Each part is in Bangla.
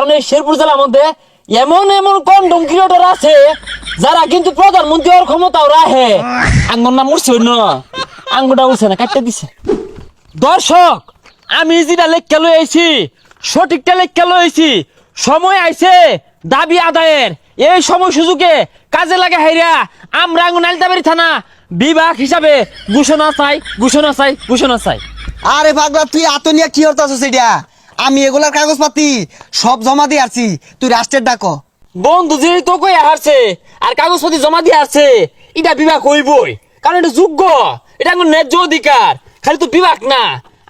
কারণ এই শেরপুর জেলার মধ্যে এমন এমন কন্ডম ক্রিয়েটর আছে যারা কিন্তু প্রধানমন্ত্রী হওয়ার ক্ষমতাও রাখে। আঙ্গুর নাম উঠছে না, আঙ্গুরটা উঠছে না, কাটতে দিছে। দর্শক, আমি যেটা লেখা লই আইছি সঠিকটা লেখা লই আইছি। সময় আইছে দাবি আদায়ের। এই সময় সুযোগে কাজে লাগে হাইরা আমরা আঙ্গুর নালিতাবাড়ি থানা বিভাগ হিসাবে ঘোষণা চাই, ঘোষণা চাই, ঘোষণা চাই। আরে পাগলা, তুই আতনিয়া কি হতাছ সেটা? আমি এগুলার কাগজপাতি সব জমা দিয়ে আসছি, তুই রাষ্ট্রের ডাকো। বন্ধু যে তো কই হারছে আর কাগজপত্র জমা দিয়ে আসছে, এটা বিভাগ হইবই, কারণ এটা যোগ্য, এটা আঙ্গুর ন্যায্য অধিকার। খালি তো বিভাগ না,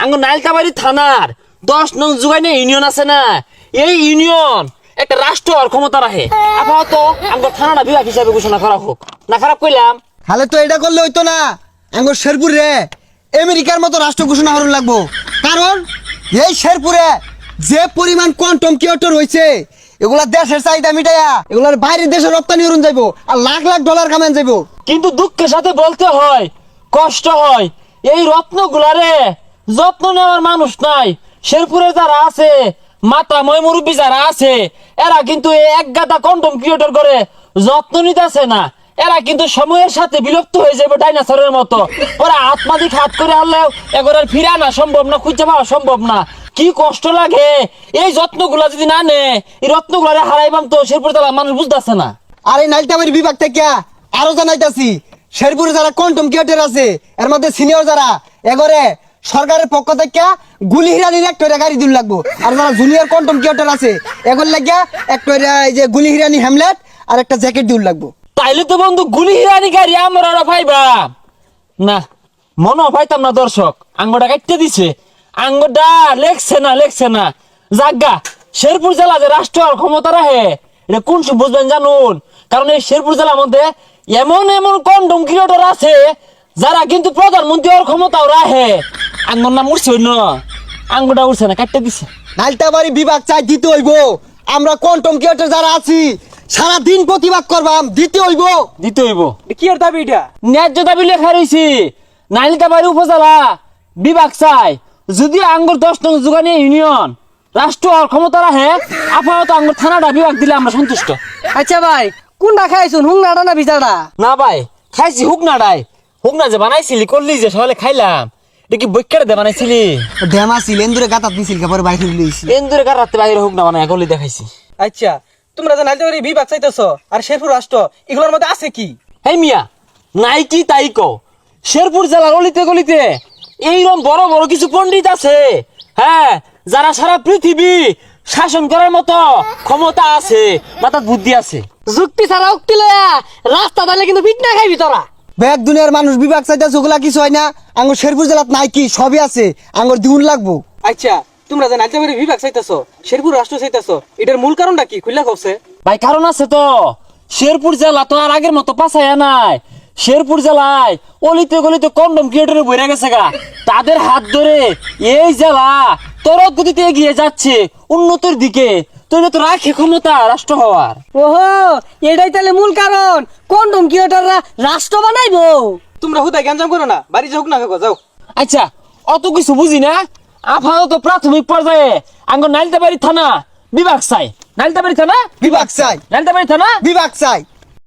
আঙ্গুর নালিতাবাড়ি থানার 10 নং জুগাইনে ইউনিয়ন আছে না, এই ইউনিয়ন একটা রাষ্ট্র আর ক্ষমতা রাখে। আপাতত আঙ্গুর থানাটা বিভাগ হিসাবে ঘোষণা করা হোক। না খারাপ কইলাম? তাহলে তো এটা করলে হইতো না, আঙ্গুর শেরপুর রে আমেরিকার মতো রাষ্ট্র ঘোষণা হরণ লাগবো। কারণ এই শেরপুরে যে পরিমাণ কোয়ান্টাম ক্রিয়েটর হইছে, এগুলা দেশের চাহিদা মিটাইয়া এগুলার বাইরের দেশে রপ্তানি করুন যাইবো, আর লাখ লাখ ডলার কামান যাইবো। কিন্তু দুঃখের সাথে বলতে হয়, কষ্ট হয়, এই রত্নগুলারে যত্ন নেওয়ার মানুষ নাই। শেরপুরে যারা আছে, মাতা ময় মুরব্বী যারা আছে, এরা কিন্তু এই এক গাদা কন্ডম ক্রিয়েটর করে যত্ন নিতেছে না। এরা কিন্তু সময়ের সাথে বিলুপ্ত হয়ে যাবে ডাইনোসরের মতো। ওরা আত্মাধিক হাত করে আনলেও এগোর ফিরে আনা সম্ভব না, খুঁজে পাওয়া সম্ভব না। কি কষ্ট লাগে এই যত্নগুলা যদি না নে, এই রত্নগুলারে হারাইবাম তো শেরপুর জেলার মানুষ বুঝতেছে না। আর এই নালিতাবাড়ি বিভাগ থেকে আরো জানাইতাছি, শেরপুরে যারা কোয়ান্টাম ক্রিয়েটর আছে এর মধ্যে সিনিয়র যারা, এগরে সরকারের পক্ষ থেকে গুলি হিরানির একটা গাড়ি দিন লাগবো। আর যারা জুনিয়র কোয়ান্টাম ক্রিয়েটর আছে এগুলো লাগিয়া একটা এই যে গুলি হিরানি হ্যামলেট আর একটা জ্যাকেট দিন লাগবো। তাইলে তো বন্ধু গুলি হিরানি গাড়ি আমরা পাইবাম না, মনে পাইতাম না। দর্শক, আঙ্গটা কাটতে দিছে, আঙ্গটা লেখছে না জাগা। শেরপুর জেলা যে রাষ্ট্র আর ক্ষমতা রাখে, এটা কোন সব বুঝবেন জানুন? কারণ এই শেরপুর জেলার মধ্যে এমন এমন কন্ডম ক্রিয়েটর আছে যারা কিন্তু প্রধানমন্ত্রী হওয়ার ক্ষমতাও রাখে। আঙ্গর নাম উঠছে না, আঙ্গটা উঠছে না, কাটতে দিছে। নালিতাবাড়ি বিভাগ চাই দিতে হইব। আমরা কোয়ান্টাম ক্রিয়েটর যারা আছি সারা দিন প্রতিবাদ করবাম, দিতে হইব। দিতে হইব। কি আর দাবি এটা? ন্যায্য দাবি লেখা রয়েছে, নালিতাবাড়ি উপজেলা বিভাগ চাই। যদি আঙ্গুর 10 নং জুগানি ইউনিয়ন রাষ্ট্র আর ক্ষমতা রাখে, আপাতত আঙ্গুর থানাটা বিভাগ দিলে আমরা সন্তুষ্ট। আচ্ছা ভাই, কোনটা খাইছুন, হুংনাটা না বিচারটা? না ভাই, খাইছি হুকনাটাই। হুকনা যে বানাইছিলি করলি যে সকালে খাইলাম, এটা কি বৈকারে দে বানাইছিলি? ড্যামা ছিল এন্দুরে গাতাত দিছিল, পরে বাইরে লইছি। এন্দুরে কার রাতে বাইরে হুকনা বানাই গলি দেখাইছি। আচ্ছা, তোমরা যে নালিতাবাড়ি বিভাগ চাইতেছো আর শেরপুর রাষ্ট্র, এগুলোর মধ্যে আছে কি? হেই মিয়া, নাই কি তাই কও। শেরপুর জেলার গলিতে গলিতে এইরকম বড় বড় কিছু পণ্ডিত আছে, হ্যাঁ, যারা সারা পৃথিবী শাসন করার মতো ক্ষমতা আছে, মাথার বুদ্ধি আছে। যুক্তি ছাড়া উক্তি লয়া রাস্তা দালে কিন্তু পিট না খাইবি তোরা। ব্যাগ দুনিয়ার মানুষ বিভাগ চাইতেছে, ওগুলা কিছু হয় না। আঙ্গুর শেরপুর জেলাত নাই কি, সবই আছে, আঙ্গুর দিউন লাগবো। আচ্ছা, তোমরা যে নালিতাবাড়ি বিভাগ চাইতেছো, শেরপুর রাষ্ট্র চাইতেছো, এটার মূল কারণটা কি খুললা কইছে? ভাই কারণ আছে তো, শেরপুর জেলা তো আর আগের মতো পাছায়া নাই। শেরপুর জেলায় অলিতে গলিতে কন্ডম ক্রিয়েটরে বইরা গেছে গা। তাদের হাত ধরে এই জেলা তরত গতিতে এগিয়ে যাচ্ছে উন্নতির দিকে। তো এটা তো রাখে ক্ষমতা রাষ্ট্র হওয়ার। ওহো, এটাই তাহলে মূল কারণ কন্ডম ক্রিয়েটররা রাষ্ট্র বানাইবো। তোমরা হুদায় গ্যাঞ্জাম করো না, বাড়ি যাও না যাও। আচ্ছা, অত কিছু বুঝি না। আপাতত প্রাথমিক পর্যায়ে আঙ্গুর নালিতাবাড়ি থানা বিভাগ চাই। নালিতাবাড়ি থানা বিভাগ চাই, নালিতাবাড়ি থানা বিভাগ চাই।